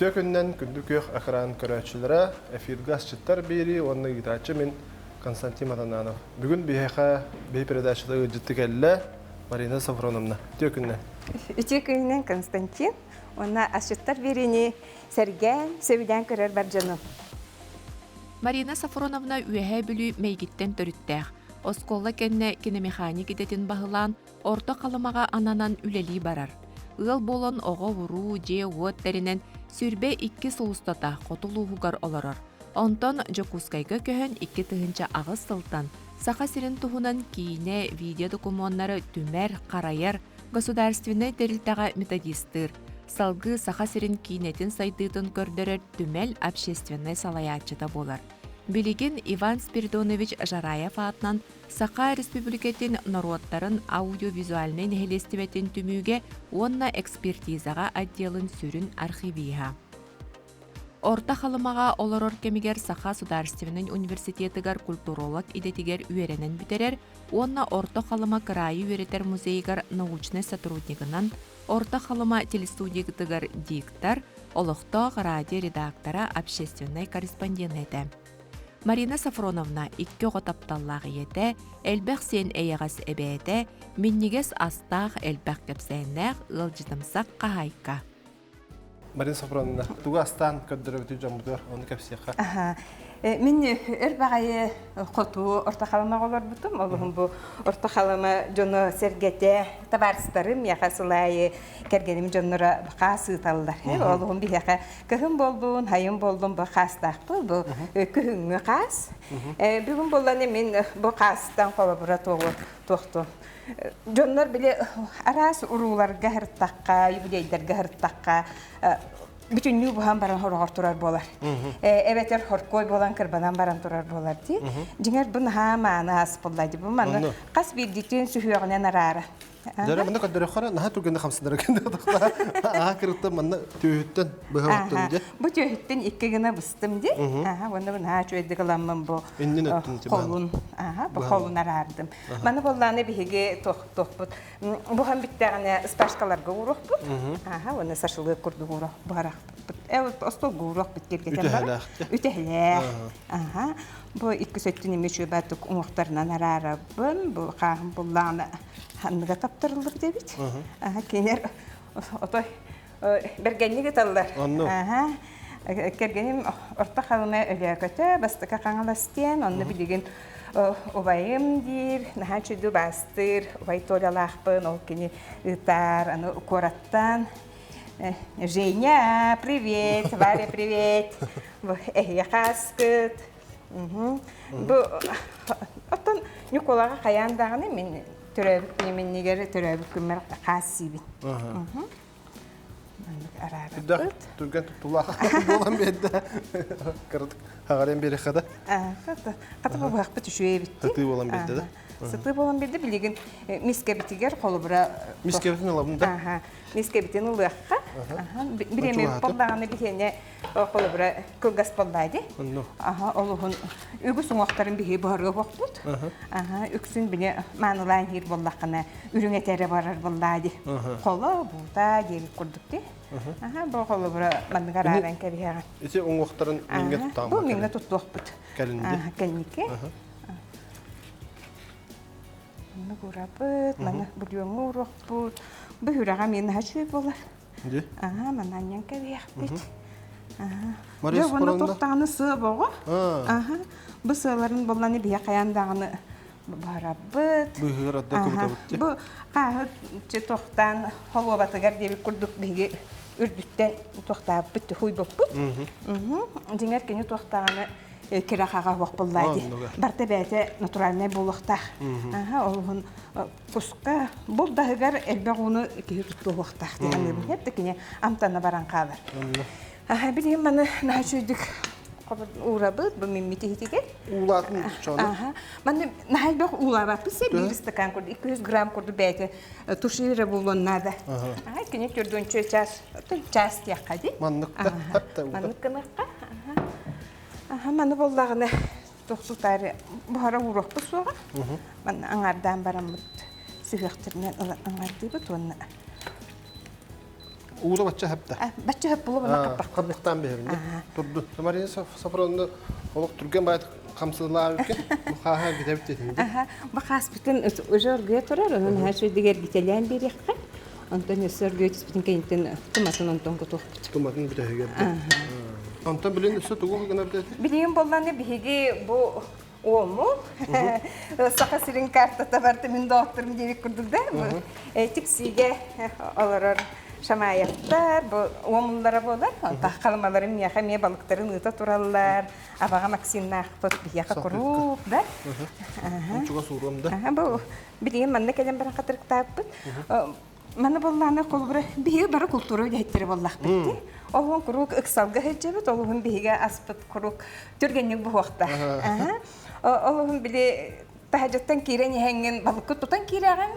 Бүтө күннен күндүк акран көрәчүләре эфиргас чыттар бери, онны гитачы мен Константин Матананов. Бүгін бейхаға бей передачылығы жытты кәлі Марина Сафроновна. Бүтө күннен. Бүтө күннен Константин, онна ашыттар берені сәрген, сөйден көрер бар жаным. Марина Сафроновна үйәһә бүлі мәйгіттен төріттәқ. Осколла кәнне киномеханик ететін бағылан, орта қалымаға ананан үлелі барар. Ыл болон оғы уру, же, уот дәрінен сүрбе 2 соустата қотылуғығар оларар. Онтон жокускайга көһөн 2 тыгынча агыс сылтан, саха сирин туһунан кийне видео документары түмәр, карайар, государственный терилтага методистыр, салгы саха сирин кийнетин сайдытын көрдөрөр түмәл общественный салаячыта болар. Билигин Иван Спиридонович Жараев атынан Саха Республикатын народтарын аудиовизуальный нехелестибетін түмүүге онна экспертизаға отделын сүрін архивиха. Орта халымаға олорор кемигер Саха Сударственный университетігер культуролог идетигер үйеренен бүтерер, онна Орта халыма крайы үйеретер музейгер научный сотруднигынан Орта халыма телестудиятыгер диктор, олықтоқ радио редактора, общественный корреспондент еті. Марина Сафроновна 2 ғотапталлағы еті, әлбәқ сен әйіғас әбәйті, меннегес астақ әлбәқ кәпсәйіннәқ ұлжытымсақ қағайқа. Марина Сафроновна, туға астан көддірі өті жамдығыр, оны кәпсеққа. Мен өр бағайы қоту ортақалыма олар бұтым. Олығын бұл ортақалыма жоны сәргете табарыстарым, яқа сылайы кәргенім жонлары бұқа сыйталылар. Олығын бір яқа күхін болдың, хайын болдың бұл қастақпы, бұл күхінгі қас. Бүгін боланы мен бұл қастан қолы бұра тоқты. Жонлар біле арас ұрулар ғырттаққа, юбилейдер ғырттаққа, bütün nübuhan baran horor turar bolar. Evet horkoy bolan kırbanan baran turar bolar di. Jinger bun ha mana aspolaydı bu mana. Qas bir ditin sühüğüne narara. Dara bunda kadar xara naha turganda 5 lira kende dıqla. Aha kırıqta mana tühütten bıhıqtın di. Bu tühütten 2 gına bıstım di. Aha bunda bun ha çöydü qalamman bu. İndin öttün ti bana. Qolun. Aha bu qolun arardım. Mana bollanı bihige toq bu. Bu ham bittagine spaşkalarga uruq bu. Aha onu saşılığı kurdu uruq baraq. Evet, ostol uruq bitkergeten var. Ütehler. Aha. Bu 2 söttün emeşö batık umuqtarından ararabın. Bu qağım bollanı hanıga taptırılır debit. Aha kener otoy bergenliği tallar. Aha. Kergenim orta qalma ölüyakata bastıka qanalastiyen onu bilgin obayım dir, naha çödü bastır, obay tolalaqpın, o keni ıtar, anu korattan. Женя, привет, Варя, привет. Я хаскет. Bu otan Nikolağa qayandağını men törəbik yemin negəri törəbik kömər qasibin. Dah turgan tutulaq bolan berde. Qırdık. Hağaren beri xada. Qatı bu vaxt düşüyə bitdi. Tatı bolan berde də. Sıtı bolan berde bilgin miskebitiger qolubura. Miskebitin alabında. Aha. Miskebitin ulaqqa. Aha. Bir emek boldağını bitene qolubura kılgas boldaydı. Aha, oluğun ügüsün oqtarın bihi barı oqbut. Aha, üksün bile manılan her bollaqına ürüneteri barar boldaydı. Qolu buda gelip kurduk di. Aha, bu qolubura manıqararan kəbiyağa. İçi on oqtarın mingə tutam. Bu mingə tutdu oqbut. Gəlindi. Aha, gəlniki. Mana qurabıt, mana bulyoğu uruqbut. Bu hürağa meni haçı bolar. Di? Aha, mana anyan kəbiyaq bit. Maria Skoranda. Bu toqtağını sığ boğu. Aha. Bu sığların bollanı biya qayandağını barabıt. Bu hüradda kubtabıttı. Bu qağı toqtan hava batıgar debi kurduk bihi ürdükte toqtağı bitti huy boput. Dinger keni toqtağını kiraxağa vaq bollaydı. Barta bəyətə naturalnay boluqtaq. Aha, olğun kusqa bol dahıgar elbaq onu kihir tuttu vaqtaq. Yani bu hep de kini amtana baran qalır. Aha, bileyim bana naha çöydük uğrabıd, bu mimmiti hitige. Uğlatın çoğunu? Aha, bana naha elbaq uğrabıd, biz bir stakan kurdu, 200 gram kurdu bəyətə tuşuyla bulunnadı. Aha, kini türdünçü ças tiyaqqa di. Manlıqda, hatta uğda. Manlıqqa. Aha, mana bollağını toqsuqtarı buhara uğraq bu soğa. Bana anardan baramıd sühüqtirmen ılat anardı bu tuğunna. Uğra batça hepte. Бачча хөп булу бана каппак кылды. Kapaktan behirinde. Turdu. Marina Safron'da oluk Türk'en bayat kamsızlığa ülke. Muhaha gidip dedin. Аха, бахас бүтін өжөргө турар, онун хашыр дигер гителен берекка. Антон өсөргө түспүтүн кенттен туматын онтон котук. Tumatın bir daha geldi. Anta bilin üstü tuğul gene bir dedi. Билигин болланы биһиги бу ому. Саха сирин картата барты мен докторум дебек курдук да. Тиксиге аларар шамаяттар, бу омуллара болар. Anta калмаларын мияха мия балыктарын ыта тураллар. Абага Максимна хпот бияха куруп да. Çuğa soğurum da. Бу билигин манна келен бара катырыктааппыт. Мана болланы колбура биһиги бара культура деттери боллах битти. Олун курук ыксалга хеджебит, олун биһиге аспыт курук түргенник бу вакта. Олун били тахажаттан кирен хенген балыкты тутан киреген.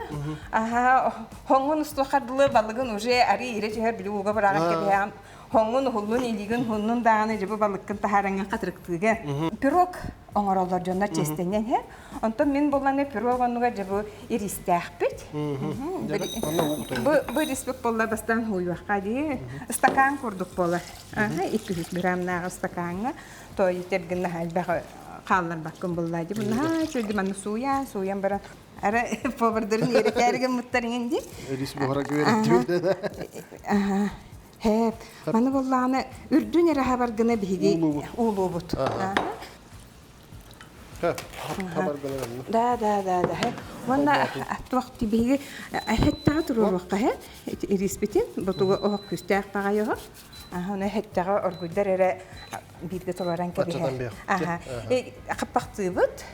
Хоңун устухадлы балыгын уже ари ире жер били уга бараган кебе. Хоңун хулун илигин хунун даганы жебе балыккын тахаранган катырыктыга. Пирог оңоролор жонна честенен he. Онтон мен болланы пирогонуга жебе иристахпит. Бу респект болла бастан хуйвакка ди. Стакан курдук болар. 200 граммнагы стаканга той тергенне халбага қаллар баккын боллайды. Буна чөйди маны суян бара. Ара повардырын ерекерген муттарын ди. Рис бохара güveretti. Hep. Mani bollаны үрдүн эре хабаргына биги улубут. Haber gönderelim. Да. Ванна атвакти биги хеттага турурукка he. Ириспитин бутуга ок күстәк багайга. Аны хеттага оргудар эре бирге тураран кебе. Капактыбыт.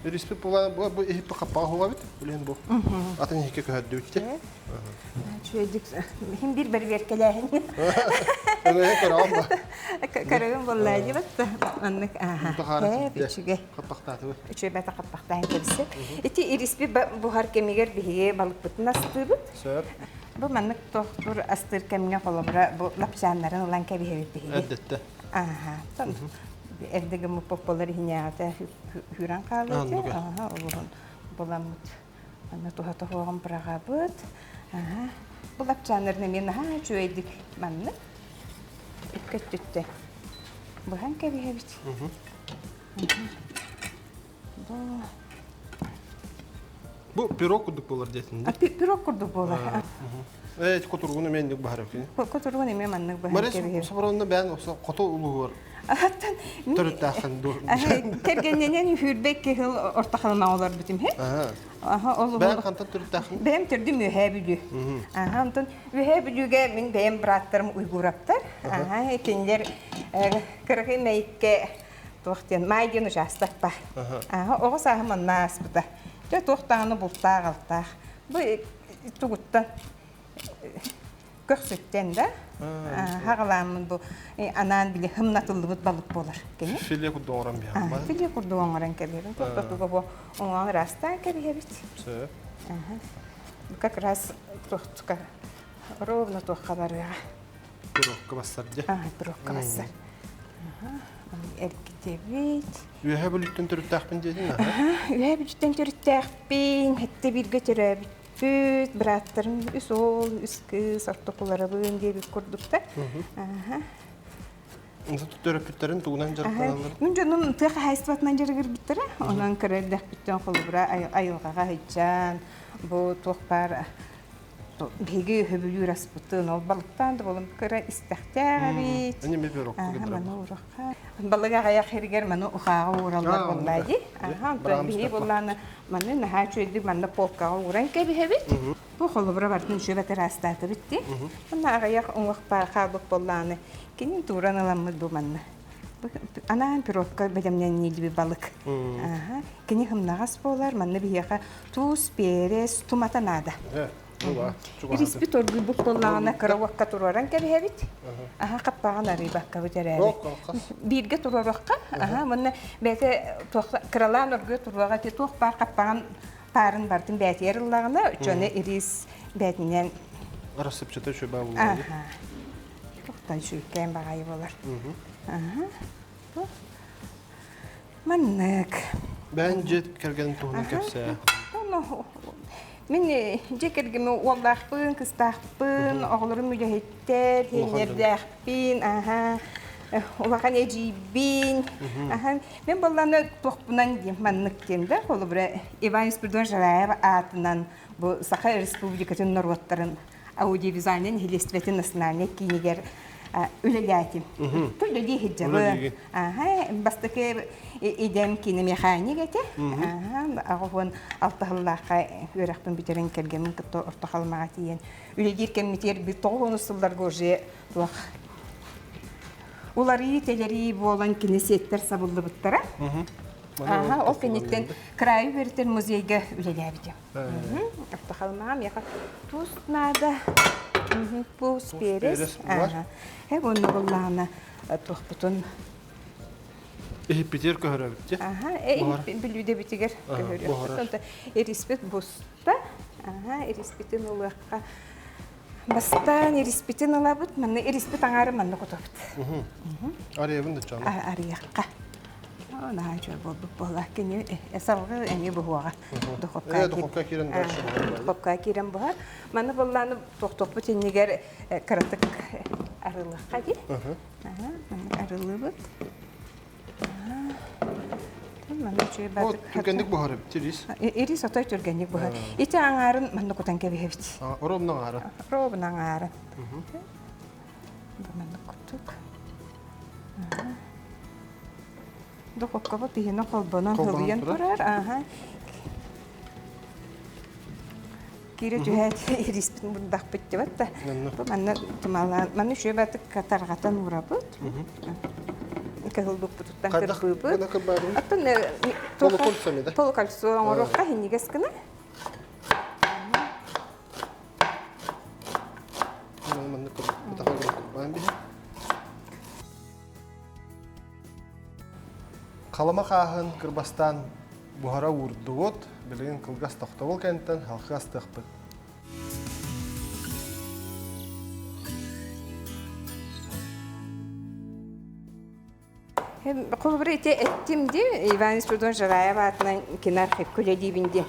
Респект bu ehip kapağı hova bit. Bilen bu. Atın hike köhördü ütte. Çöydük. Hem bir verkelehin. Öyle hep ama. Karagın vallahi bak. Anlık. Biçige. Kapaktatı. Çöy bata kapaktan kebisi. Eti irispi bu har kemiger bihiye balık butun astıbıt. Söp. Bu manlık doktor astır kemine kolabra bu lapşanların olan kebihe bihiye. Eddette. Tamam. Evdeki bu popüler hinyata hüran kaldı. Bulamut. Ana tuhata hoğum pragabıt. Bu lapçanlarını men çöydik manlık. Kötütte. Bu hangi bir hebit? Bu pirog kurduk bolar desin. Pirog kurduk bolar. Evet, koturgunu mendik bahar yok. Koturgunu men manlık bu Mares hangi bir. sabronda ben olsa koto ulu var. Hatta Törüttäxin dur. Tergennenen hürbek hıl orta kalma olur bitim he. Ben kantan törüttäxin. Benim türdüm mühebülü. Ondan mühebülüge min benim bıraklarım uyguraptar. Kendiler kırgı meyke toxtyan maydın ujastak ba. O sahman nas bu da. De toxtanı bultaq altaq. Bu tuğuttan köksütten de. Hağlamın bu anan bile hımnatıllı balık bolar. Filye kurdu oran bir hamba. Filye kurdu oran kebirin. Toxtuğu bu oğlan rastan kebihebit. Söp. Как раз тоxtuqa ровно тоқ хабарга. Pirog kabassar de. Pirog kabassar. Erkitebit. Ühe bölütten törüttäxin dedin ha. Ühe bölütten törüttäxin. Hette bir götürəbit. Büt, bıraklarım, üs ol, üs kız, ortokulara bugün diye bir kurduk da. Nasıl törüpütlerin tuğunan jarıqlanalır? Мен жонун тыга хайстыбатынан жарыгыр биттер. Онан кырдак биттен колубра айылгага хайчан. Бу тохпар биги хөбүлүр аспытын ол балыктан да болом кыра истахтага бит. Эне ме pirog кыдыр. Мана уракка. Балыга гая хергер мана ухага уралдар боллайди. Биги болланы мана нахачыйды мана полкага уран кебихебит. Бу колубра бартын шөбетер астаты битти. Мана гая оңак бар хабык болланы. Кинин туран аламмы бу мана. Анан пирогка белемнен нилби балык. Кини хымнагас болар, мана бияка туз, перес, туматанада. Респит оргуй бук боллагана каравакка тураран кебихебит. Каппаган арибакка битереби. Бирге тураракка. Мана бете кралан оргуй турага те тох бар каппаган парын бартын бет ериллагына жөне ирис бетинен Арасыпчата шөбә булды. Тохтай шүйкен багай болар. Маннык. Bence kergen tuğuna kepse. Мен жекергеме уоллахпын, кыстахпын, оғлырым үлехеттер, хенердәхпин, улахан эжибин. Мен болланы тоқпынан дейм, маннық кенді. Қолы бұра Иван Спиридон Жараева атынан бұл Саха Республикатын Норваттарын аудиовизуальный хилестветін национальный кинегер үлелятим. Түлі дейхід жабы. Бастықы идем кинемеханигеті. Ағуын алтығыллаққа өріқпін бітерін келгенін күтті ортақалмаға тиен. Үледер кәмметер бір тоғын ұсылларға уже олары телері болан кинесеттер сабылды бұттара. Ол кенеттен крайы верітер музейге үлелябеде. Ортақалмағам, яқа туз нада. Пус перес. Оны боллағына тоқпытын. Питер көһөрө битти. Билүүде битигер көһөрө. Эриспет буста. Эриспетин улакка. Бастан эриспетин алабыт, мана эриспет аңары манны котопут. Ариябын да чана. Ариякка. Она жа болду бола кене эсалгы эне буга. Дохопка кирен дальше. Дохопка кирен буга. Мана болланы токтопут энегер каратык арылыкка ди. Арылыбыт. Вот түргенлік бұхары біттеріз. Ирис отой түргенлік бұхары. Ити аңарын манны кутан кебехевит. Робның ары. Робның ары. Манны кутук. Дохопка вот ихина колбанан хылыян турар. Кире түхәт ириспин бұндақ бітті бәтті. Манны тумалан. Манны шөй бәтік катарғатан урабыт. Кахылдук бутуттан кырбыбыт. Аттан толукальсу оңорокка хиннигескіні. Қалама қағын Кырбастан бұғара урдуғыт, білген қылғас тоқтауыл кәнттен халқы астықпыт. Қолыбыр ете әттімді, Иван Спиридон Жараева атынан кенар қеп көледейбінде.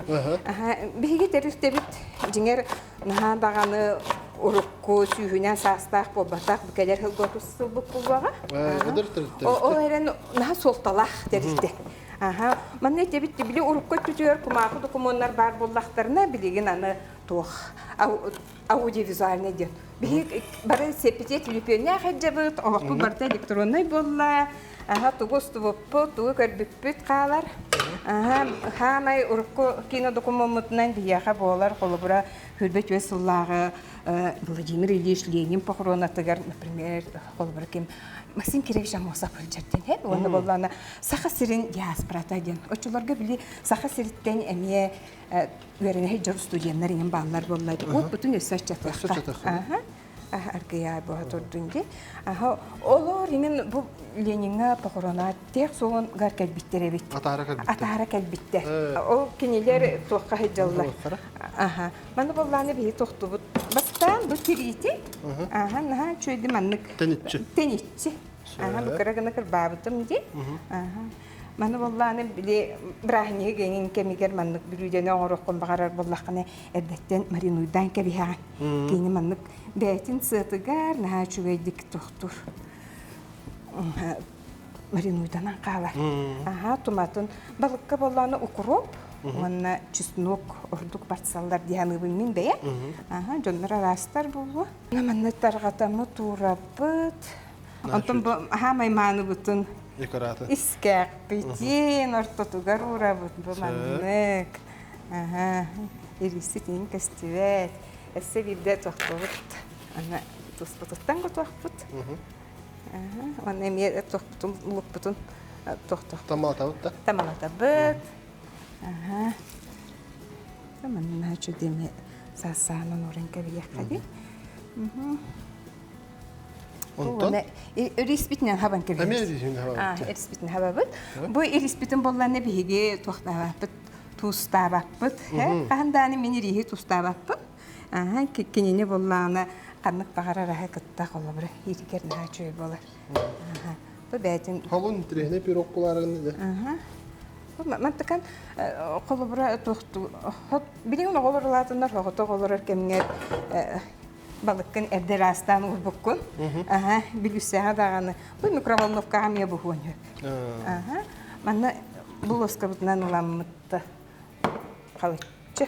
Бейге тәріқті біт, жеңер бағаны ұрыққы сүйінен састақ болбатақ бүкәлер хылғатысы бұқ болуаға. Ол әрін солталақ тәріқті. Маны ете бітті білі ұрыққы түтер құмақы документар бар боллақтарына білеген аны тоқ аудиовизуальный ден. Бейге бары сепетет үліпене қаджабыт, олақпы барда электронный болла. Тугусту воппу, тугу көрбүппүт қалар. Хамай урукку кино документынан бияха болар, қолыбыра хүрбет өз сыллағы Владимир Ильич Ленин похоронатыгар, например, қолыбыра кем Максим Киревич Амосов өлчерттен. Оны болланы сақа сирин диаспората ден. Очуларга били сақа сириттен әмие өріне жыр студенттер ен балалар боллайды. Ол бүтін өсөз жатыққа. Аргия буга турдунги. Олор имен бу Ленинга похорона тех соон гар келбиттере бит. Атара келбитте. Ол кинелер тоққа хеджаллар. Мана болланы бии тоқтубут. Бастан бу тирити. Наха чөйди маннык. Тенитчи. Бу карагана кырбабытым ди. Мана болланы били брахине генин кемигер маннык бүрүдене оңороккон багарар боллакканы эрдеттен Маринуйдан кебихан. Кени маннык бәйтін сытыгар, наға чүгейдік тоқтур. Маринуйданан қалар. Туматын балыққа боланы укроп, онна чеснок, ордук партсалдар дианыбын мен бәе. Жонлар арастар болу. Наманны тарғатамы турабыт. Онтын майманы бұтын искәк бітен, ортотугар урабыт бұманнык. Ирисит ең кәстівәт. Әссе бирде тоқтуғыт. Ана туспутуттан готуақпут. Ана әмие тоқпутун, лұқпутун тоқтуқ. Тамалатабыт да? Тамалатабыт. Таманына чүдеме сасанын орынка бияққади. Онтон? Ириспитінен хабан кебе. Әме ириспитінен хабан? Ириспитінен хабабыт. Бұ ириспитін болланы бейге тоқтабапыт, тустабапыт. Қағанданы мен ирихи тустабапыт. Кенене болланы қанық бағарар аға күтті қолы бірі ерігерін чөй болар. Халун тірехіне пирог бұларығын еді? Мантакан колобра тохту. Билин оголорлатындар хогото оголорор кемгер балыккын эрдерастан урбуккун. Ага, билүсәгә даганы. Бу микроволновкага мия бухун. Ага. Манна булоска бутнан уламмытты. Калыччы.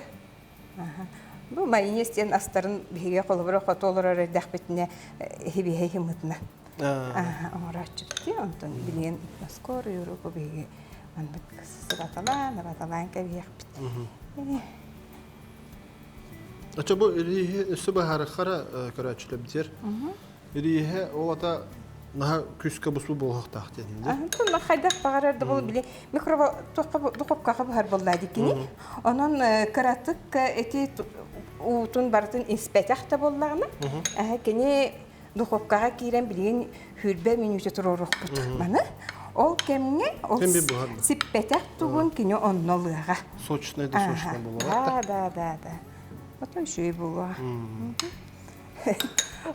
Ага. Бу майнестен астарын биге колобра хотолорор дәхбетне хибиһе химытна. Ага, амарачты. Антон билен скоро юру биге. Мандык сыбаталан кебиһбит. Ача бу ирие субахара хара көрәчләбдер. Ирие олата наһа күскә бусу булгактак дидинде. Тунда хайдак багарырды бул биле духовкага бар булды дикини. Онон каратык эти утун бартын инспектахта буллагына. Кене духовкага кирен билген хүрбе минуты турурук бут. Мана ол кемне ол сиппетах тугун кине оннолыга. Сочный да сочный булгакта. Да. Потом шуй булга.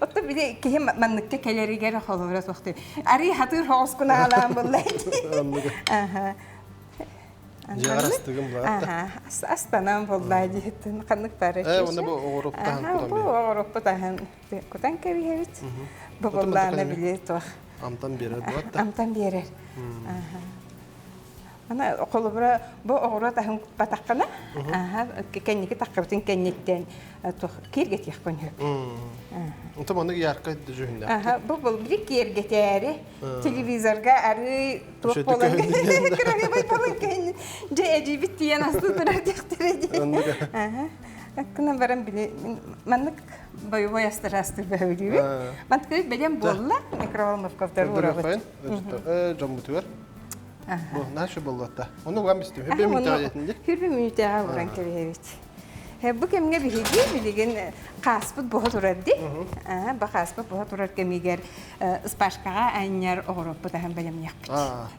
Отто биде кем манныкка келеригер холора сохты. Ари хатыр хоскуна алам буллайды. Ага. Жарастыгым бар. Ага. Астанам буллайды. Канык бары. Онда бу Европтан кутам. Бу Европтан кутан кебиһебит. Бу булланы биле то. Амтан берер булатта. Амтан берер. Ага. Ана колобра бу огора тахын батаккана. Ага, кенники таккыбытын кенниттен то киргет яккон. Онта моны ярка жүндә. Ага, бу бир киргетәре телевизорга ары туп болан. Крага бай болан кен. Же эҗибит тиян асты турар дихтереди. Ага. Акна барам биле маннык боевой астрасты бәүлү. Манткы белән болла микроволновкафтар урабыт. Жомбутур. Бу нашы буллатта. Оны гам истем. Хебе митаятынды. Хебе митая уран кебет. Бу кемге биһиги билеген каспыт бу турарди. Ба каспыт бу турар кемигер спашкага айнер огороп тагын белем яппыт.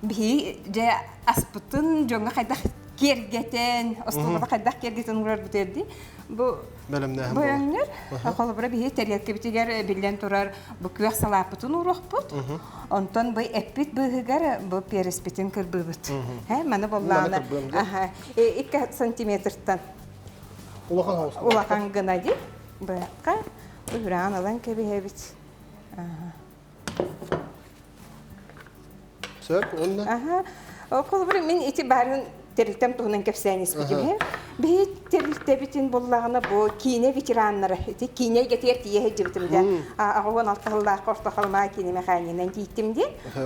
Би же аспытын жонга кайда кергетен, остолда кайда кергетен урар битерди. Бу белемнәһем. Бу айнер халыбра биһи терьят кебитигер билен турар бу күк салапытын урохпут. Онтон бу эппит быгар бу переспитин кырбыбыт. Мана болланы. 2 сантиметртан. Улахан гына ди. Бакка уран алан кебиһебит. Сөп, онда. Колбыр мен ити барын терилтем тугунан кепсәнис бигем. Би терилтебитин боллагына бу кине ветераннары, ити кине гетер тие җибитимдә. Агын алтылла корта халма кине механинен киттимди.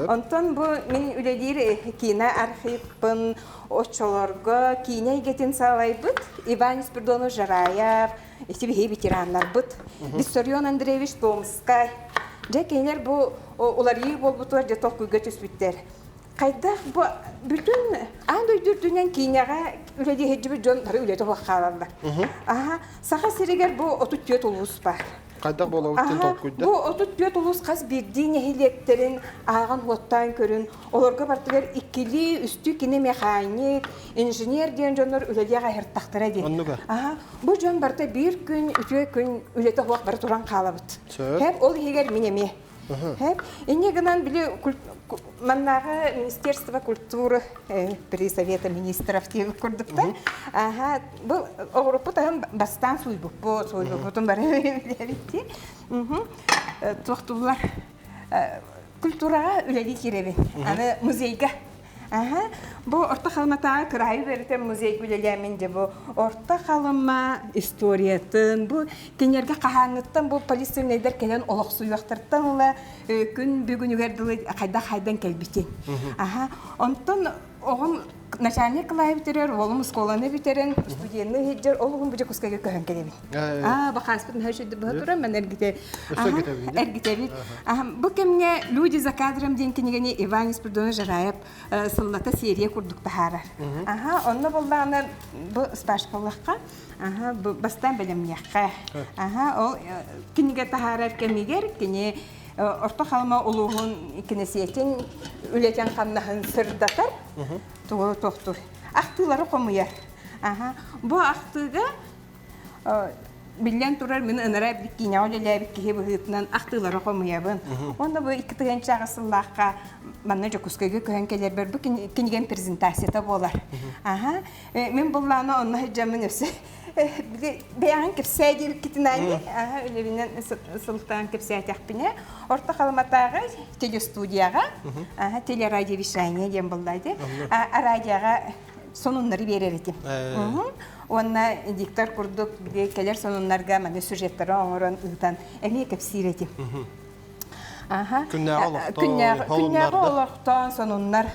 Онтон бу мен үледир кине архивын очолорга кине гетин салайбыт. Иван Спиридонов Жараев, ити би ветераннар бут. Виссарион Андреевич Томскай. Жакелер бу улары болбутур же токку götüsбиттер. Кайда бу бүтүн андай дүрдүнөн кинега үледи хеҗибе жон тары үледи вакаланда. Саха сирегер бу 34 улус бар. Кайда боло үтен толкуйда? Бу 34 улус каз бирдин электерин аган хоттан көрүн. Олорга бартыгер икили үстү кине механик, инженер ден жонор үледига хертактара ди. Бу жон барта бир күн, 2 күн үлете вак бар туран калабыт. Хеп ол хегер минеме. Хеп инегенан биле маннага Министерство культуры при Совета министров тип курдукта. Бу Европа тагын бастан суйбук, бу суйбуктун бары билебитти. Тохтулар культурага үледи киребин. Аны музейга. Бу орта халмата кырай бердем музей бүлелемин же бу орта халма историятын бу кенерге кахаңыттан бу полиционерлер келен олок суяктыртанла күн бүгүнүгердиле кайдан келбитин. Онтон огон начальник лай битерер, олум школаны битерен, студентны хеджер, олугун бужа кускага көхөн келебин. Бахаспын хашыды бутура мен эргите. Эргите. Бу кемге люди за кадром ден кенегени Иван Спиридонов Жараев сыллата серия курдук тахарар. Онно болданы бу спашкалыкка, бу бастан белем якка. Ол кенеге тахарар кемигер, кене орта халма улугун кинесиетин үлетен каннахын сырдатар. Тоқтур. Ақтылары қомыяр. Бу ақтыға Билен турар мен ынара биккиня олелебик киһи быһытынан ахтылары комуябын. Онда бу 2 тыган чагысыллакка манна жокускайга көһөн келер бу кинеген презентацияда болар. Аха. Мен булланы онна хәҗәмен өсе. Бәян кепсәди китинайны. Аха, үлебинен сылтан кепсәди тахпине. Орта калматага телестудияга, аха, телерадиовещание дем булдайды. Радиога сонуннары берер идим. Онна диктор курдук келер сонуннарга мана сюжеттер оңорон ыгытан эми кепсирети. Аха. Күннәгә олохтан сонуннар.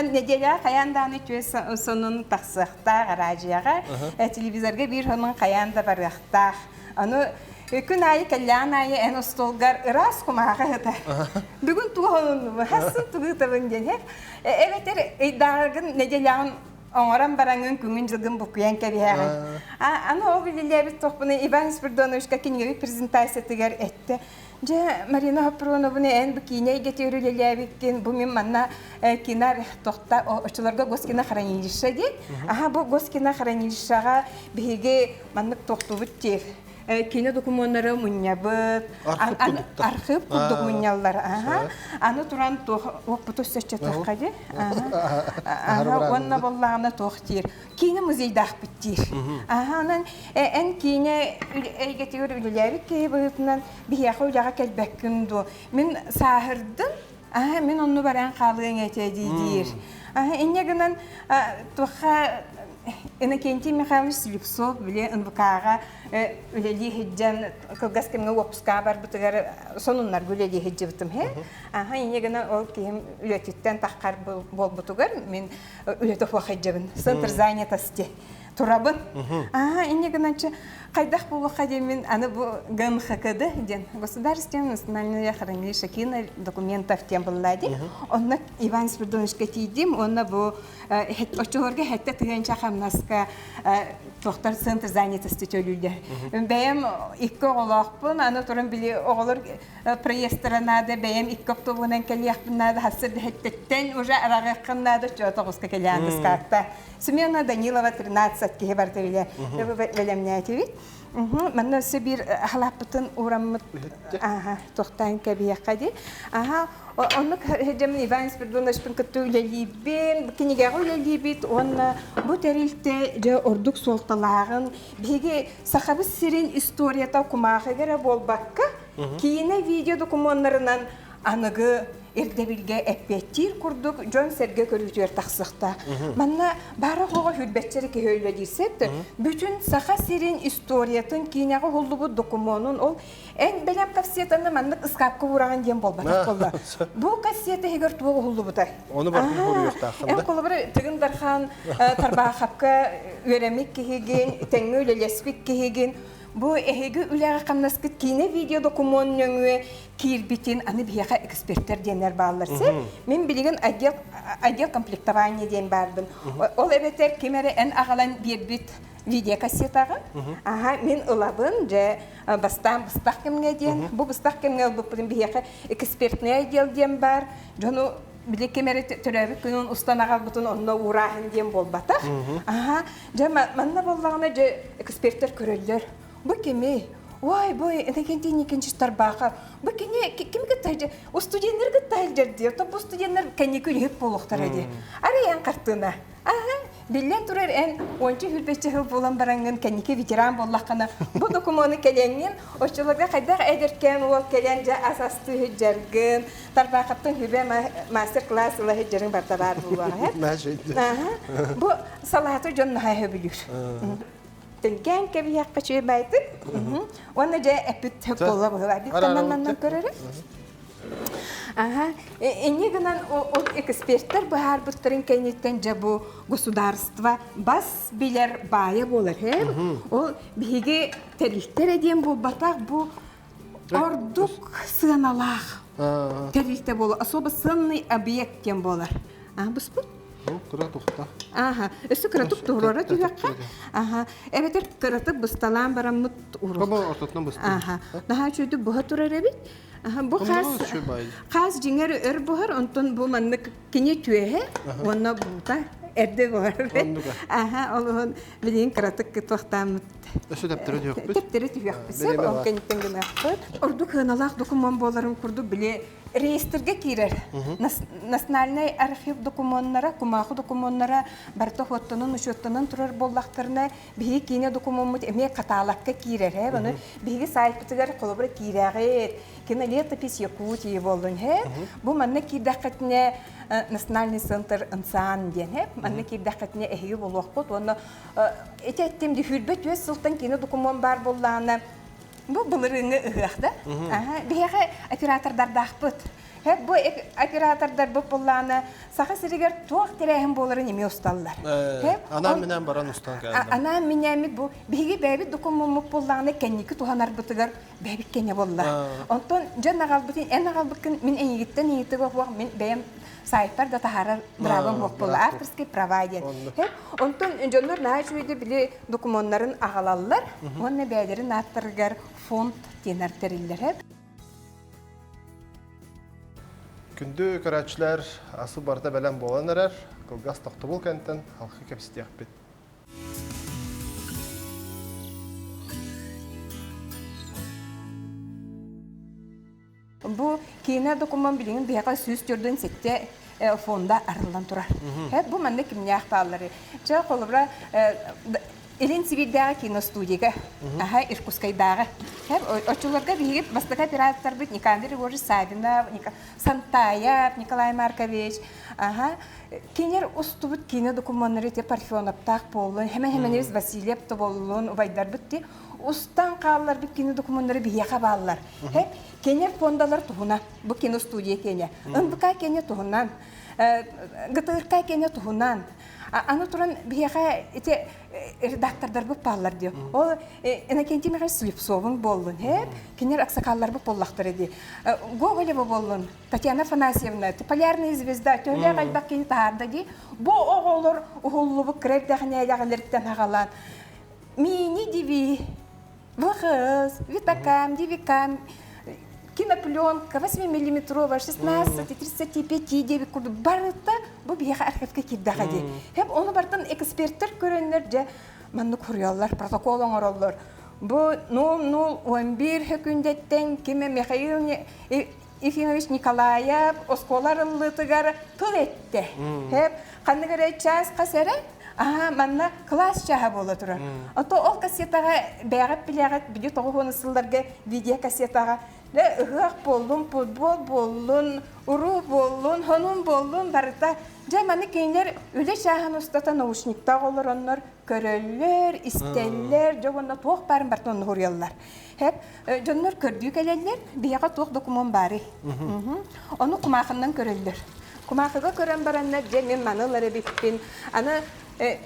Неделя каяндан үтүс сонун таксыкта радиога, телевизорга бир хонун каянда барыкта. Аны күн айы кәллән айы эн остолгар раз кумага хата. Бүгүн туган хасын тугытабын ден. Эветер дагын неделян оңоран бараңын күңүн жылгын букуян кебиһагы. Аны о билелебит тохпуны Иван Спирдоновичка кинеге презентация тигер этте. Же Марина Хапроновна эн бикине гетөрүлелебиккен бу мен манна кинар тохта очуларга госкина хранилище ди. Аха бу госкина хранилищага биге манны тохтубут тер. Кино документтары муньябыт, архив документтары, аны туран опыту сечетов кади, онна болланы тохтир. Кино музейда биттир. Анан эн кино эйгетер үлеләбик кебетнен бияхы уяга келбеккүндү. Мен сахырдым, мен онну баран калган этедидир. Эннегенен тоха Иннокентий Михайлович Слепцов биле НВКга үлели хиджан кылгаскемге опуска бар бутыгар сонуннар үлели хиджибитим хе. Аха иннегена ол ким үлетиттен таккар бол бутугар мен үлетов хиджабын. Центр занятости турабын. Иннегенача кайдах булу кадемин аны бу ГМХКД ден Государственное национальное хранилище кино документов тем буллади. Онна Иван Спирдоновичка тидим, онна бу очорга хетте тыгынча хамнаска тохтар центр занятости төлүлдер. Бәем 2 олакпын, аны турын били оголор проектранада бәем 2 автобунан келияхпынада хасыр хеттен уже арагыккынада чотогуска келяндыскакта. Смена Данилова 13 кеге бартабиле. Белемнәтивит. Манна сибир халапытын ураммыт. Тохтан кебияқади. Онны хеджемин Иван Спирдоновичтың көтүлелибин, кинеге үлелибит, онна бу терилте же ордук солталагын, биге сахабы сирин историята кумагыгара болбакка, кийине видео документтарынан аныгы эрдебилге эппеттир курдук жон серге көрүтөр таксыкта. Манна бары хого хүлбетчери көйлө дисет, бүтүн саха сирин историятын кинеге холдубу документун ол эн белем кассетаны манны ыскапка ураган дем болбатак болду. Бу кассета эгер тугу холдубутай. Оны бар көрүyor такында. Эн колобур тыгындархан тарбахапка өремик киген, теңгөлө леспик киген. Бу эһиги үләгә камнаскыт кине видео документны кирбитин аны бияха эксперттер денер балларсы. Мен билген отдел комплектования ден бардым. Ол эбетер кемере эн агалан бирбит видеокассетага. Мен ылабын же бастак кемге ден. Бу бастак кемге бу бияха экспертный отдел ден бар. Жону билек кемере төрөбү күнүн устанага бутун онно урахын ден болбата. Же манна боллагына же эксперттер көрөлдөр. Бу кеме, ой, бой, энекенти никенчи тарбаха. Бу кеме кимге тайжы? У студенттер тайжыр ди. То бу студенттер каникул хеп болуктар эди. Ары ян картына. Билен турар эн 10 хүлбече хыл болан баранган канике ветеран боллакана. Бу документны келенген, очолорга кайда эдеркен ол келен жа асасты хеджерген, тарбахаттын хүбе мастер-класс ла хеджерин бартабар булган. Бу салаты жонна хайбилүр. Тенген кебияққа чөйбайды. Оны же әпіт қолы бұлады. Таманнан көрері. Энегінен ол эксперттер бұхар бұттырын кәнеттен же бұл государство бас білер бая болыр. Ол бігі тәріліктер әден бұл батақ бұл ордық сыналақ тәрілікте болыр. Особо сынный объекттен болыр. Бұс бұл? Кыратукта. Өсі кыратук туғырары түйәққа. Әбетер кыратып бұсталан барамыт ұрық. Кама ортатынан бұсталан. Наға чөйді бұға тұрар әбет. Бұ қаз жеңер өр бұғыр, онтын бұл манны кене түйеге, онна бұлта эрде бар. Ондуга. Аха, олон билин кратык туактамыт. Өсө тәптері жоқ бит. Тептери түйәкпесе, Береме ол бар. кенеттен генә акпыт. Орду хыналак документ боларын курду биле реестрге кирер. Национальный архив документлары, кумахы документлары барта хоттонун учеттонун турар боллактарына биги кине документ эме каталакка кирер. Аны биги сайтыгар колобра кирәгет. Кине летопись Якутии болдун. Бу манна кидәкәтне национальный центр инсан ден. Манна кидәкәтне эһи боллакпыт. Аны этеттем ди хүрбет өс сылтан кине документ бар болланы. Бу булырыны ыгахда. Бияга оператордар дахпыт. Хеп бу оператордар бу булланы саха сиригер туак терәһем боларын эме усталлар. Анан менен баран устан кәлдем. Ана менәме бу биги бәби документ булланы кенники туханар бутыгар бәби кене болла. Онтон жанагал бутин энагал букын мин энгиттен итеп вак мин бәем сайттар да тахара драгон вак болла. Авторский права ден. Хеп онтон жоннор наачуйды биле документларын агалаллар. Онны бәйләрен аттыргар фонд тенар териллер. Күндү көрәчләр асы барда бәлән болан әрәр, кылгас тақты бол кәнттен халқы кәпсетек бит. Бу кине документ билген бияга сүз төрдөн сетте фонда арылдан турар. Бу манда кимне акталары. Жа колубра Элин Сибирдагы киностудияга, Иркутскайдагы. Очуларга бигип бастыка оператор бит Никандр Григорьевич Савинов, Сантаев, Николай Маркович. Кинер устубут кино документлары те Парфеновтак болдун, hemen Васильев то болдун, Вайдар битти. Устан каллар бит кино документлары бияга баллар. Кинер фондалар тугуна, бу киностудия кене. НБК кене тугунан, ГТРК кене тугунан. Аны туран бияга эти редактордар бу паллар ди. Ол Иннокентий Михайлович Слепцовың болдун. Кинер аксакаллар бу поллактар иди. Гоголева болдун. Татьяна Афанасьевна, Полярная звезда, Тёля Гальбакин таарда ди. Бу оголор угуллубу крепдагына ягылырттан агалан. Мини диви. Вахыз, витакам, дивикам. Кинопленка 8-миллиметровая, 16-35 деби курду барыта бу бияга архивка киддага ди. Хеп оны бартан эксперттер көрөннөр же манны курьяллар, протокол оңороллор. Бу 0011 хөкүндеттен киме Михаил Ефимович Николаев осколарыллытыгар тыл этте. Хеп кандыгара час касара манна класс чаха бола турар. Ото ол кассетага бәгат билягат видео тогоны сылдарга видео кассетага ыгак болдун, футбол болдун, уру болдун, хонун болдун барыта. Жаманы кейнер үле чахан устата наушникта олороннор көрөллөр, истеллер, жогонда тоқ барын бартон хурьяллар. Хеп жоннор көрдүк элелер, бияга тоқ документ бары. Оны кумахындан көрөллөр. Кумахыга көрөн бараннар же мен манылары биппин. Аны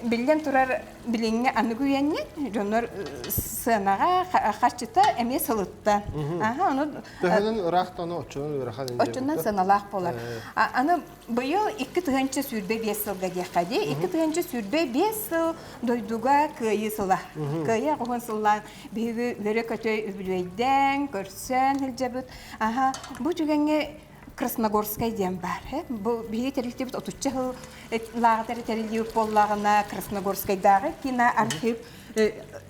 билен турар билинге аны күйенне, жоннор сынага хачыта эме сылытта. Аны Төһөнүн ырахтаны очун ырахан инде. Очундан сыналак болар. Аны быйыл 2 тыгынчы сүрбе 5 жылга дияқади. 2 тыгынчы сүрбе 5 жыл дойдуга кыйы сыла. Кыйы оғын сылан биги өрі көтөй үбілейден, көрсен, хилжабыт. Бу жүгенге Красногорскай дем бар. Бу биги терилтебит 30 жыл лагатары терилтебит боллагына Красногорскайдагы кино архив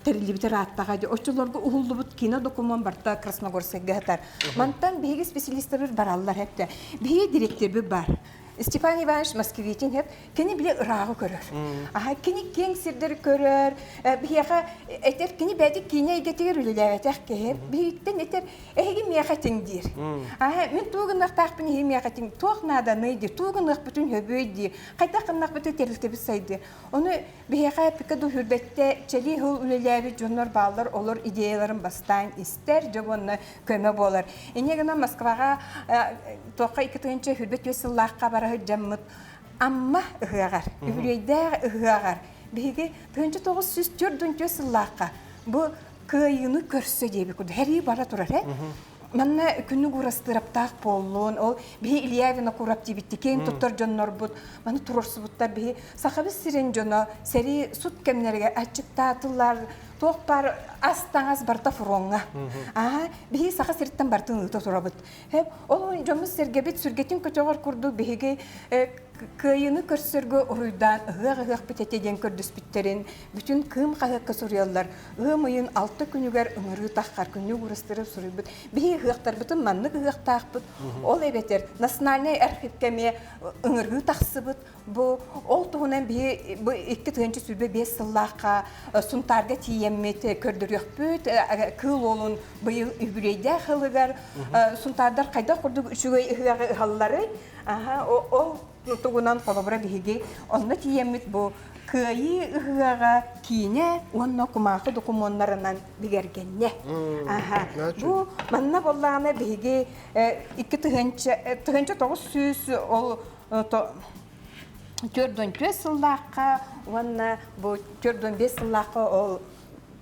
терилтебит аттага. Очолорго угулдубут кино документ барта Красногорскайга хатар. Мантан биги специалисттер бараллар хепте. Биги директор бар. Степан Иванович Москвитин хеп кини биле ырагы көрөр. Кини кең сирдер көрөр. Бияга этер кини бәди кине игетер үлеләтәк ке. Биттен этер эги мияхатин дир. Мен тугынак тахпын эги мияхатин тохнада нейди, тугынак бүтүн хөбөйди. Кайта кыннак бүтү терилтебис сайды. Оны бияга пикаду хүрбетте чели хул үлеләби жоннор баллар олор идеяларын бастан истер жогонны көмө болар. Энегена Москвага тока 2-нче хүрбет өсүллакка Джаммут амма ыгагар, үбүлөйдә ыгагар. Биге 1904 сыллакка бу кыйыны көрсө деби куд. Хәри бара турар, Манна күнү гурастырап так боллун. Ол би Ильявина курап дибитти. Кен тоттор жоннор бут. Маны турурсубуттар би сахабы сирен жона, сери сут кемнерге ачык татылар, тоқ бар астаңыз барта фуронга. Бихи сақа сирттен бартын ыта турабыт. Ол жомыз сергебит сүргетин көтөгөр курду бихиги кыйыны көрсөргө уруйдан ыгы-ыгы битетеден көрдөспүттерин бүтүн кым кагыкка сурыялар. Ыйын 6 күнүгөр ыңыры тахкар күнү урыстырып сурыйбыт. Бихи ыгыктар бүтүн манны ыгыктаакпыт. Ол эбетер национальный архивкеме ыңыргы тахсыбыт. Бу ол тугунан бихи бу 2 тыгынчы сүрбе 5 сыллакка сунтарга тиеммет көрдөрөкпүт. Кыл олун быйыл үбүрейдэ хылыгар сунтардар кайда курдук үчүгөй ыгы халлары. Ол тугунан колобра биһиги онно тиеммит бу кыйы ыгыга кине онно кумакы докумоннарынан бигергенне. Бу манна боллагана биһиги 2 тыгынчы 900 ол төрдөн 5 сыллакка онна бу төрдөн 5 сыллакка ол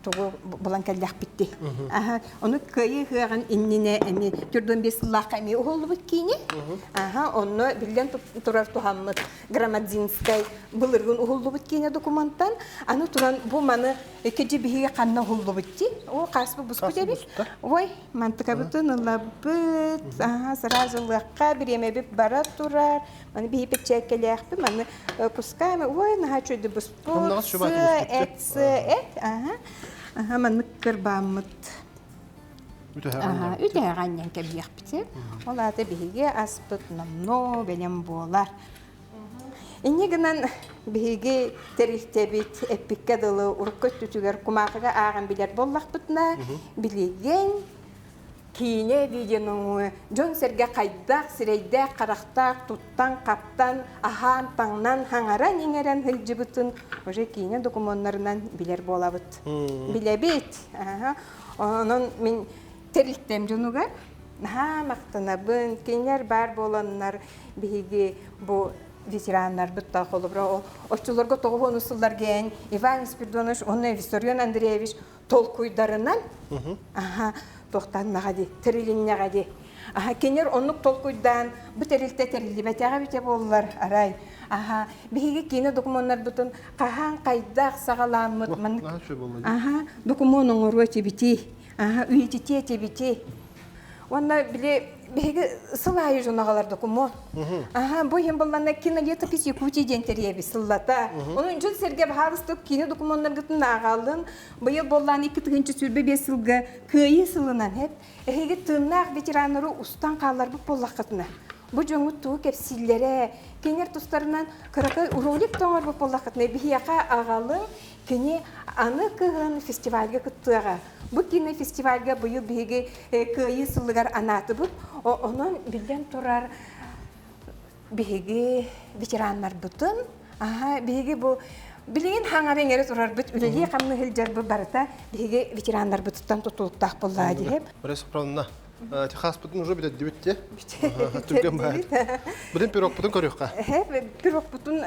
тугу булан келдек битти. Оны кыйы ыгыган иннине эми төрдөн 5 сыллакка эми олубут кине. Онно билен турар тухаммыт Громадзинскай былыргын улубут кине документтан. Аны туран бу маны экеji биһиге канна улубутти. О каспы буспу деби. Ой, мантыка бүтүн лабыт. Сразу лакка биремебип бара турар. Маны биһи печекелехпи, маны пускайм. Ой, нахачуды буспу. Маны кырбаммыт. Үтәгәннән кебиек бите. Оларда биһиге аспыт намно белем болар. Иннегеннән биһиге терихтебит эпиккә дылы уркыт түтүгәр кумакыга аган билер боллак бутна. Билеген кине видеоны жон серге кайдак сирейдә карактак туттан каптан ахан таңнан хаңаран иңерен хылҗыбытын уже кине документларынан билер болабыт. Билебит. Онон мен терихтем жонуга мактанабын кинер бар боланнар биһиги бу ветераннар бутта холобра оччуларга тогон усуллар ген Иван Спиридонович оны Виссарион Андреевич толкуйдарынан тоқтаннаға де, тіріліннеға де. Кенер онлық толкуйдан бұ тәрілті тәрілібәтеға бете болылар, арай. Бігі кейіне документтар бұтын қахан қайдақ сағаламыд. Документің ұры тебете, үйетете тебете. Онна біле бігі сылайы жонағалар документ. Бұл ем болғанда кинолетопись Якутия теребі сыллата. Оның жүн серге бағарыстық кино документтар ғытын ағалын. Бұл болған 2 тыгынчы сүрбе 5 сылға күйі сылынан хеп. Әйгі тыңнақ ветераныры ұстан қалар бұл болақытына. Бұл жоңы туы кепсиллері, кенер тұстарынан қырақы уролик тоңар бұл болақытына. Бігияқа ағалын кене аны кығын фестивальге күттіға. Бұл кинофестивальге бұйыл бігі күйі сылығар анаты бұд. Оның білден тұрар бігі ветеранлар бұтын. Бігі бұл білген хаңарын әрі тұрар бұд. Үлелі қамны хілдер бұл барыта бігі ветеранлар бұтыттан тұтылықтақ болла дейіп. Борис Сафроновна, Техас бұтын уже бітет дебетте? Түрген бәйір. Бұдын пирог бұтын көріққа? Пирог бұтын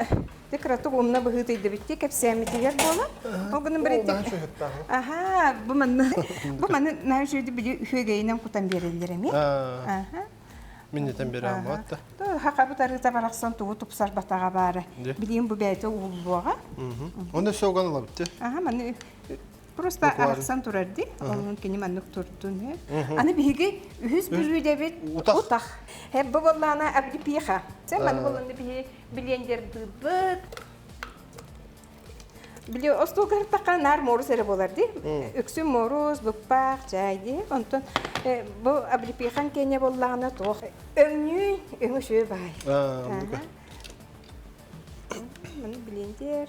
декраты ғымна бұғыты дебетте кәпсәметтелер бола. Бұл маны нәрі жүйді білі үйгейінен құтан берілдер әме. Миннетен бері аматты? Хақа бұтарыта барақсан тұғы тұпсар батаға бары. Білейін бұл бәйті ұлуға. Оны сөйген ұла бітті? Просто арақсан тұрарды, оның кені мәнік тұрдың. Аны бігі үхіз бүлуде бет ұтақ. Бұл болағына әбді пейха. Сән мәні болағында білендерді бұд. Біле остуғар таққа нар морыз әрі боларды. Үксі морыз, бұппақ, жайды. Онтын бұл әбді пейхан кене болағына тоқ. Өңнүй, өңі шөй бай. Мәні білендер.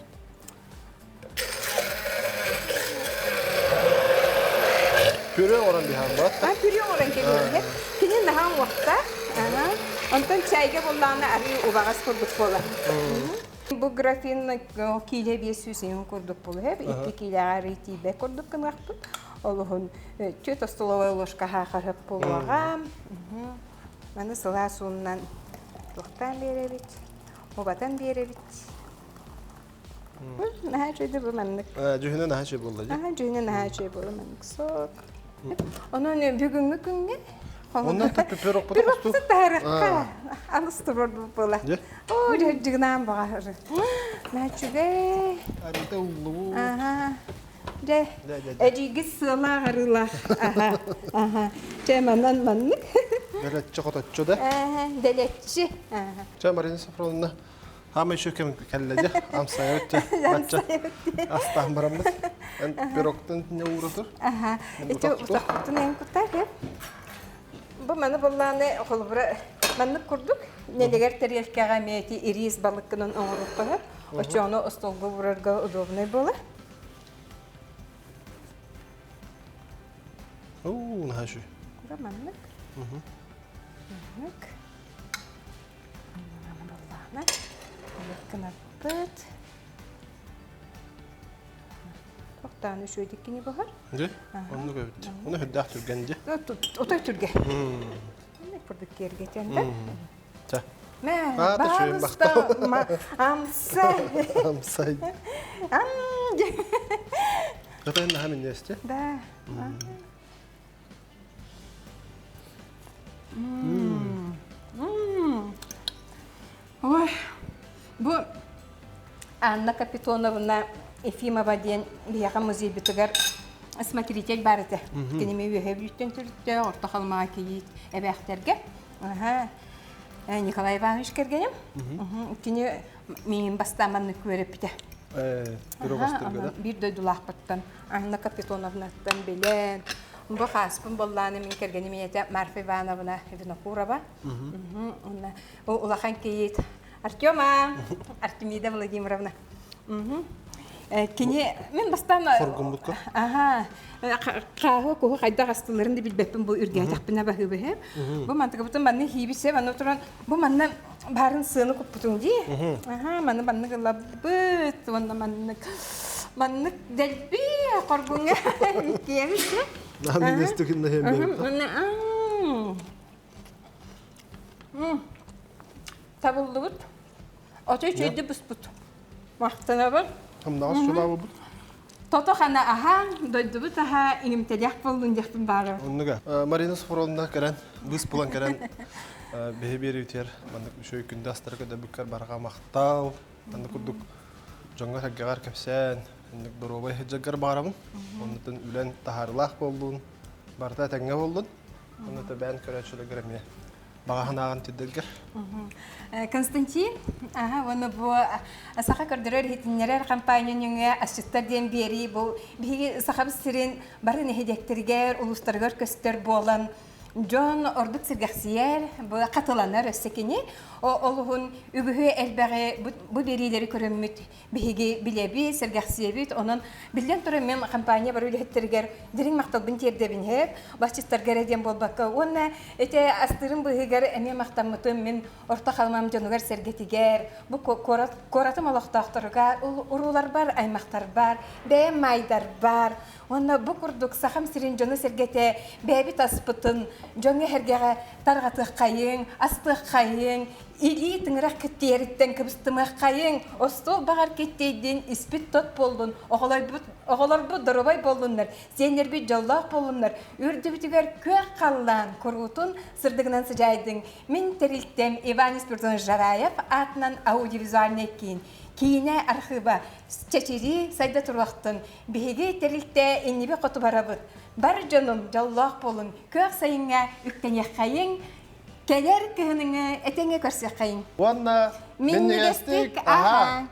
Püre oran bir ham var. Püre oran geliyor. Kinin naham vakta. Ondan çayga bollağına arı ubağız kurduk bola. Bu grafin kile bir süsün kurduk bola. Hep 2 kile arı tibe kurduk kınaqpıt. Allah'ın çöt stolova ложка haqarıp bollağa. Bana sıla sonundan tohtan berevit. Obatan berevit. Naha şeyde bu menlik. Cühüne naha şey bolla. Cühüne naha şey bolla menlik sok. Onun bugünkü günge. Ondan tabii pörok budu. Pörok budu tarıkka. Alıştırır bu bola. O cügünen bağır. Naçüge. Arada ulu. Де. Эдигис сылағырылар. Аха. Чеманан маннык. Делетчі қотатчы да. Делетчі. Ча Марина Сафроновна. Хама еще кем кәлләде. Амсая өтті. Батча. Астан барамыз. Пироктың не уратыр. Аха. Эти утақтың ең күттар. Бұл маны болланы қолыбыра маннык күрдік. Нелегер тәрелкеға мәйті ирис балыққының оңырып қойып. Очы оны остолғы бұрарға удобный болы. Оу, нахашу. Бұл маннык. Маннык. Маны болланы. Балыққын аттыд. Тоқтаны шөйдік кені бұғар. Де? Оны көбіт. Оны хүддәқ түргенде. Отой түрге. Оны күрдік кергетенді. Та. Мә, шөйін бағылыста. Амсай. Амсай. Қытайын наға мен несте? Да. Ой, бұл Анна Капитоновна Ефимова ден бияға музей бітігер смотритель бар еті. Кенеме өйе бүттен түрітті, орта қалмаға кейет әбәқтерге. Николай Иванович кергенем. Кене мен бастаманны көріп біті. Пирогастырға да? Bir döydülaq бұттан. Анна Капитоновнаттан белен. Бұл қаспын болланы мен кергенем ете Марфа Ивановна Винокурова. Улахан кейет. Артема! Артемида Владимировна. Кене мен бастан... Форгун бұтқа? Қағы көгі қайда қастыларында білбеппін бұл үрген тақпына бағы бөхі. Бұл мантығы бұтын манны хейбісе, манны отыран бұл манны барын сыны көп бұтын дей. Манны манны ғылабыт, манны дәлбі қорғыңа кеміші. Нағын естігінді хем бәйім. Табылды бұт. Отой чөйді бұс бұт. Мақтана бұт. Хамнағыз шулауы бұт? Тото қана аға, дойды бұт аға, инімтелек болдың дектің бары. Онныға. Марина Сафроновна кәрін, бұс бұлан кәрін. Бейі бері өтер. Мандық үшөй күнді астырғы да бүккер барға мақтау. Мандық күрдік жоңғар әггеғар кәпсән. Мандық бір обай хеджагар бағарамын. Онытын үлән тахарылақ болдың. Барта тәңге болдың. Оныты бән көрәтшілі кіріме. Бағахан ағын теддергер. Константин, оны бұл сақа көрдірер хетінлерер компанияның ашыттар ден бері бұл бігі сақабыз сірен барын әхедектергер, ұлыстарғар көстер болан Джон ордук сиргахсиер, бұл қатыланар өссекені, олығын үбігі әлбәғі бұл берилері көрімміт бігі білебі, сиргахсиебіт, оның білден тұры мен компания бар өлігеттергер дерін мақталбын тердебін хеп, басчыстаргар әден болбаққа. Оны әте астырын бұғығар әме мақтамытым мен орта қалмам жонығар сәргетігер, бұл коратым олықтақтырға ұрулар бар, аймақтар бар, бәйім майдар бар. Оны бұл күрдік сақам сирен жоны сәргете бәйбі таспытын, жоңы әргеға тарғатық қайың, астық қайың, или тыңырақ кіттеріттен кібістімі қайың, остол бағар кеттейден іспіт тот болдың, оғылар бұ дұрыбай болдыңдар, сенер бі жоллақ болдыңдар, үрді бітігер көк қаллан көргутын сырдығынан сыжайдың. Мен тәрілттем Иван Спиртон Жараев атынан аудиовизуальный кейін. Кейіне архива чечери сайда тұруақтын. Беге тәрілтті еннебе қоты барабыд. Бар жоным жоллақ болын, көк сайынға үктене қайын, келер күйініңі әтеңе көрсе қайын. Уанна, мен негестік, аха!